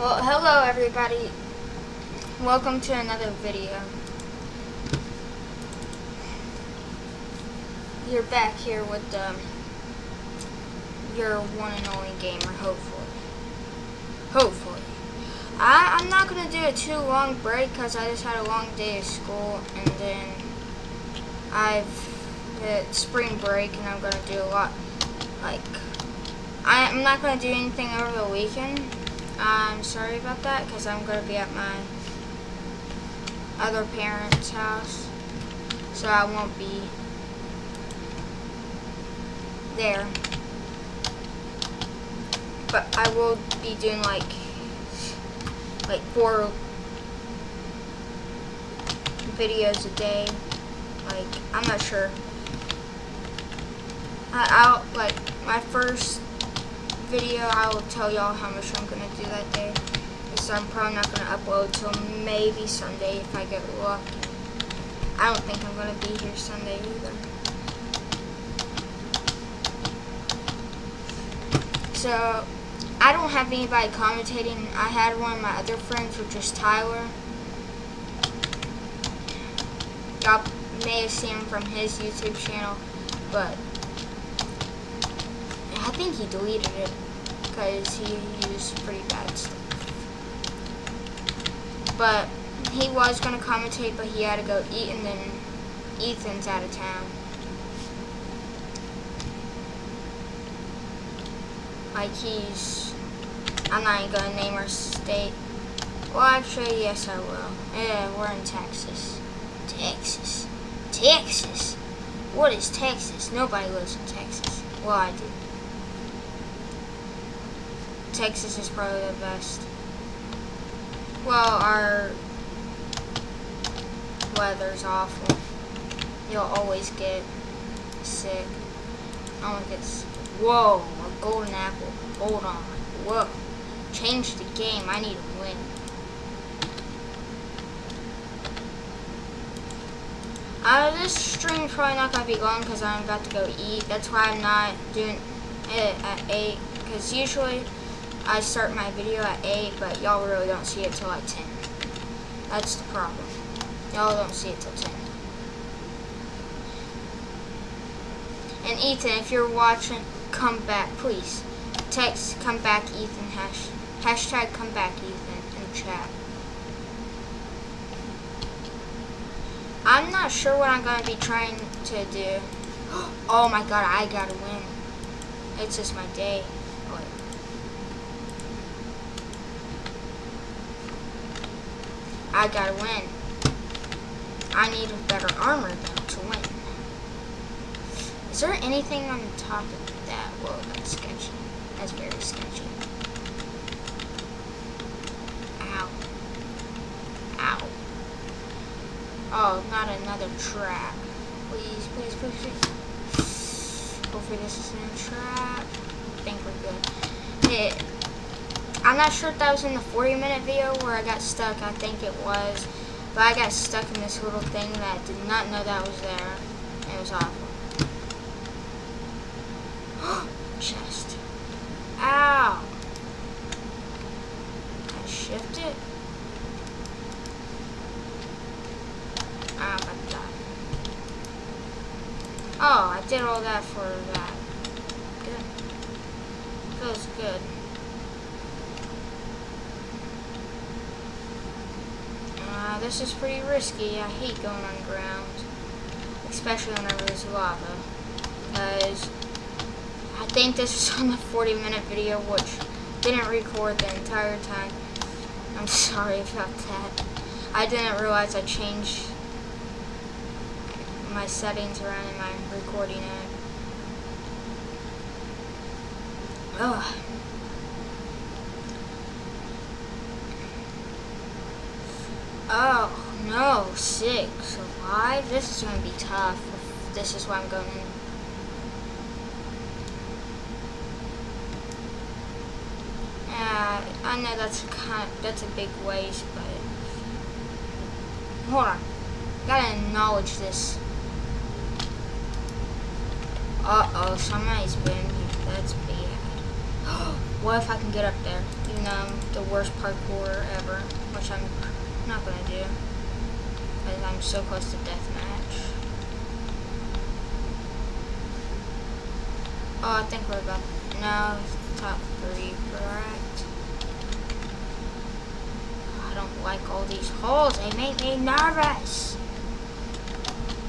Well, hello everybody. Welcome to another video. You're back here with your one and only gamer, hopefully. Hopefully. I'm not going to do a too long break because I just had a long day of school, and then I've hit spring break, and I'm going to do a lot, I'm not going to do anything over the weekend. I'm sorry about that because I'm going to be at my other parents' house, so I won't be there. But I will be doing like 4 videos a day. I'm not sure. I'll my first video, I will tell y'all how much I'm gonna do that day. So I'm probably not gonna upload till maybe Sunday if I get lucky. I don't think I'm gonna be here Sunday either. So I don't have anybody commentating. I had one of my other friends, which was Tyler. Y'all may have seen him from his YouTube channel, but I think he deleted it because he used pretty bad stuff. But he was going to commentate, but he had to go eat, and then Ethan's out of town. I'm not even going to name our state. Well, actually, yes, I will. Yeah, we're in Texas. Texas. What is Texas? Nobody lives in Texas. Well, I do. Texas is probably the best. Well, our weather's awful. You'll always get sick. Whoa, a golden apple. Hold on. Whoa. Change the game. I need to win. This stream's probably not going to be long because I'm about to go eat. That's why I'm not doing it at 8. Because usually I start my video at 8, but y'all really don't see it till like 10. That's the problem. Y'all don't see it till 10. And Ethan, if you're watching, come back, please. Text come back Ethan, hashtag come back Ethan in the chat. I'm not sure what I'm going to be trying to do. Oh my god, I gotta win. It's just my day. Oh, wait. I gotta win. I need a better armor though to win. Is there anything on the top of that? Whoa, that's sketchy. That's very sketchy. Ow. Ow. Oh, not another trap. Please. Hopefully this isn't a trap. I think we're good. I'm not sure if that was in the 40-minute video where I got stuck. I think it was. But I got stuck in this little thing that I did not know that was there. It was awful. Chest. Ow. I shift it. I'm about to die. Oh, I did all that for that. Good. Feels good. This is pretty risky. I hate going on ground, especially whenever there's lava, because I think this was on the 40-minute video, which didn't record the entire time. I'm sorry about that. I didn't realize I changed my settings around in my recording app. Ugh. Oh no, 6 alive? This is going to be tough if this is what I'm going in. I know that's a big waste, but hold on. Gotta acknowledge this. Uh-oh, somebody's been here. That's bad. What if I can get up there? Even though I'm the worst parkour ever, which I'm not gonna do, because I'm so close to deathmatch. Oh, I think we're about no top 3, correct? I don't like all these holes. They make me nervous.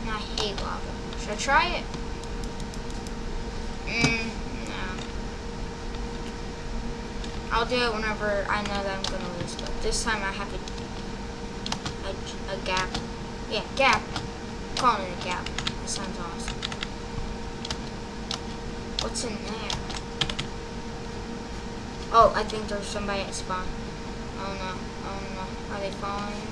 And I hate lava. Should I try it? No. I'll do it whenever I know that I'm gonna lose. But this time I have a gap. Yeah, gap. I'm calling it a gap. That sounds awesome. What's in there? Oh, I think there's somebody at spawn. Oh no. Oh no. Are they following me?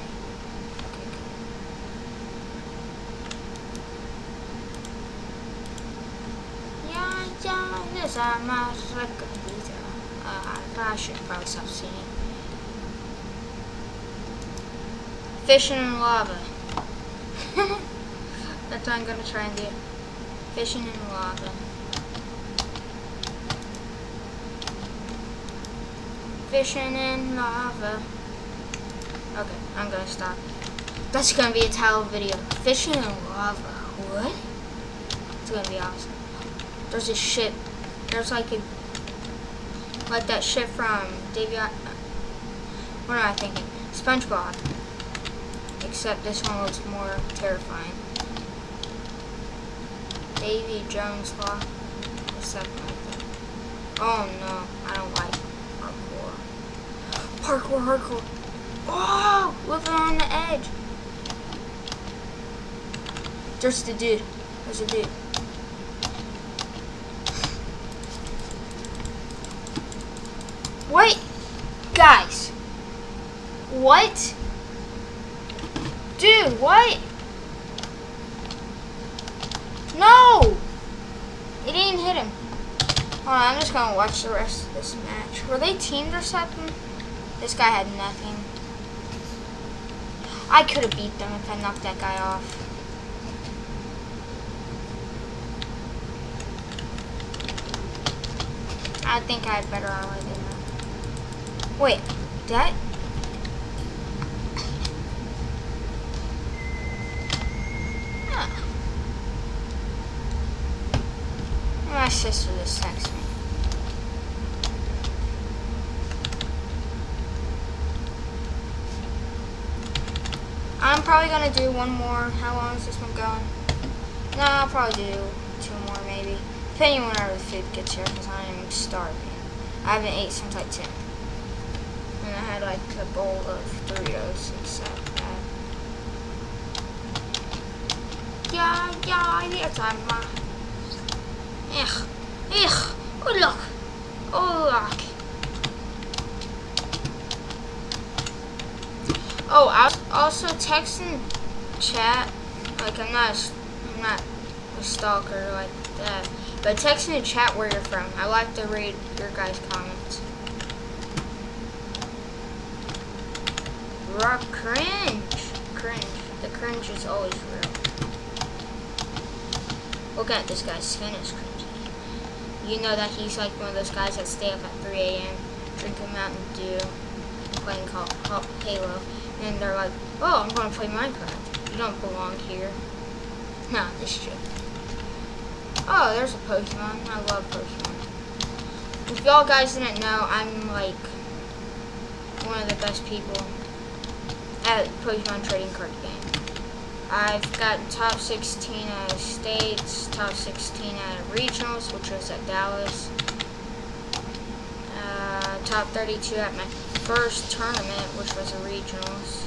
Yes, I'm not I should probably stop seeing it. Fishing in lava. That's what I'm gonna try and do. Fishing in lava. Fishing in lava. Okay, I'm gonna stop. That's gonna be a title video. Fishing in lava. What? It's gonna be awesome. There's a ship. There's like that ship from Davy. What am I thinking? SpongeBob. Except this one looks more terrifying. Davy Jones Law. Or something like that. Oh no, I don't like parkour. Parkour. Oh, look on the edge. There's the dude. There's a dude. Wait, guys. What? Dude, what? No! It didn't hit him. Hold on, I'm just gonna watch the rest of this match. Were they teamed or something? This guy had nothing. I could have beat them if I knocked that guy off. I think I had better armor than that. Wait, that? Huh. My sister just texted me. I'm probably gonna do one more. How long is this one going? No, I'll probably do 2 more maybe. Depending on whenever the food gets here, because I am starving. I haven't ate since like 10. And I had like a bowl of Doritos, except that. Yeah, jetzt einmal. Oh look. Oh, I was also texting chat. Like I'm not a stalker like that. But text in the chat where you're from. I like to read your guys' comments. Rock cringe. The cringe is always real. Look at this guy's skin is cringy. You know that he's like one of those guys that stay up at 3 a.m. drinking Mountain Dew, playing Halo, and they're like, "Oh, I'm gonna play Minecraft. You don't belong here." Nah, this shit. Oh, there's a Pokemon. I love Pokemon. If y'all guys didn't know, I'm like one of the best people at Pokemon trading card game. I've gotten top 16 out of states, top 16 out of regionals, which was at Dallas. Top 32 at my first tournament, which was a regionals.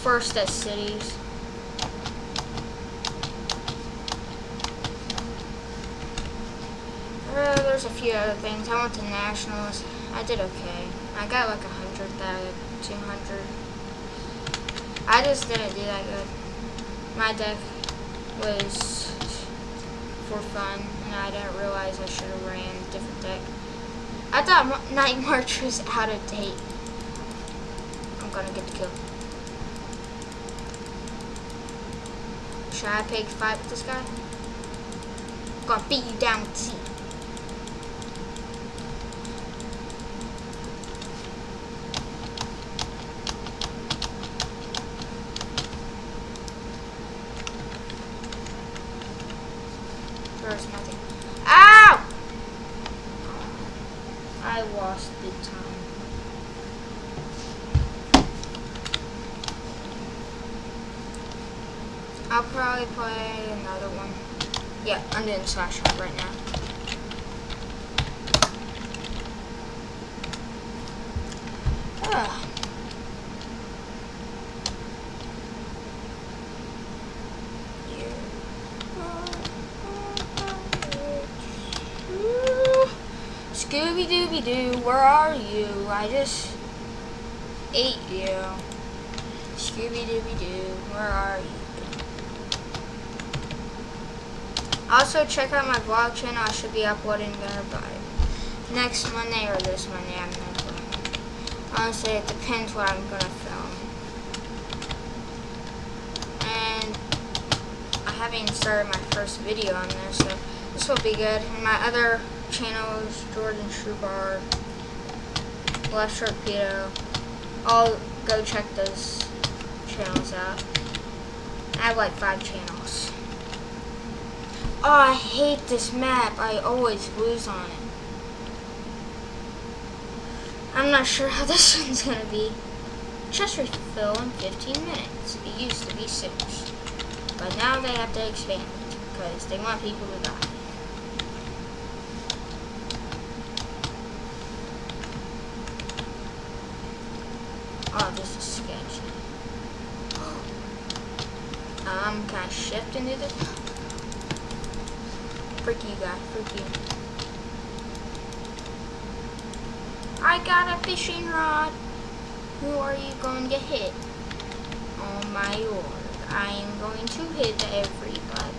First at cities. There's a few other things. I went to nationals. I did okay. I got like 100 out of 200. I just didn't do that good. My deck was for fun, and I didn't realize I should have ran a different deck. I thought Night March was out of date. I'm gonna get the kill. Should I pick 5 with this guy? I'm gonna beat you down with Z. there's nothing. Ow! I lost big time. I'll probably play another one. Yeah, I'm doing Slash Hunt right now. Scooby-Dooby-Doo, where are you? I just ate you. Scooby-Dooby-Doo, where are you? Also, check out my vlog channel. I should be uploading there by next Monday or this Monday. I'm not going. Honestly, it depends what I'm gonna film. And I haven't even started my first video on there, so this will be good. And my other channels, Jordan Shubar, Left Torpedo. I'll go check those channels out. I have like 5 channels. Oh, I hate this map. I always lose on it. I'm not sure how this one's gonna be. Just refill in 15 minutes. It used to be 6. But now they have to expand it because they want people to die. Oh, this is sketchy. I'm kind of shifting into this. Freak you guy, freak you. I got a fishing rod. Who are you going to hit? Oh my lord, I am going to hit everybody.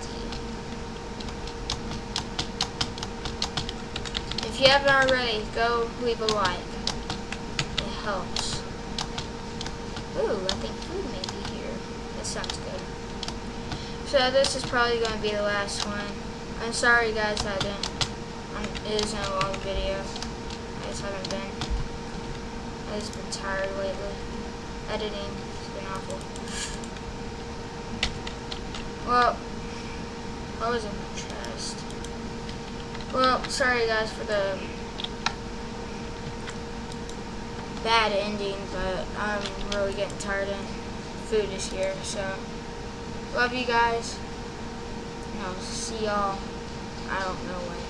If you haven't already, go leave a like. It helps. Ooh, I think food may be here. That sounds good. So this is probably going to be the last one. I'm sorry guys, it isn't a long video. I just haven't been. I've just been tired lately. Editing has been awful. Well, what was in my chest? Well, sorry guys for the bad ending, but I'm really getting tired and food is here, so love you guys. And I'll see y'all, I don't know when.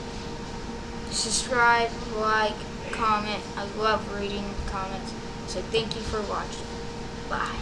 Subscribe, like, comment. I love reading comments. So thank you for watching. Bye.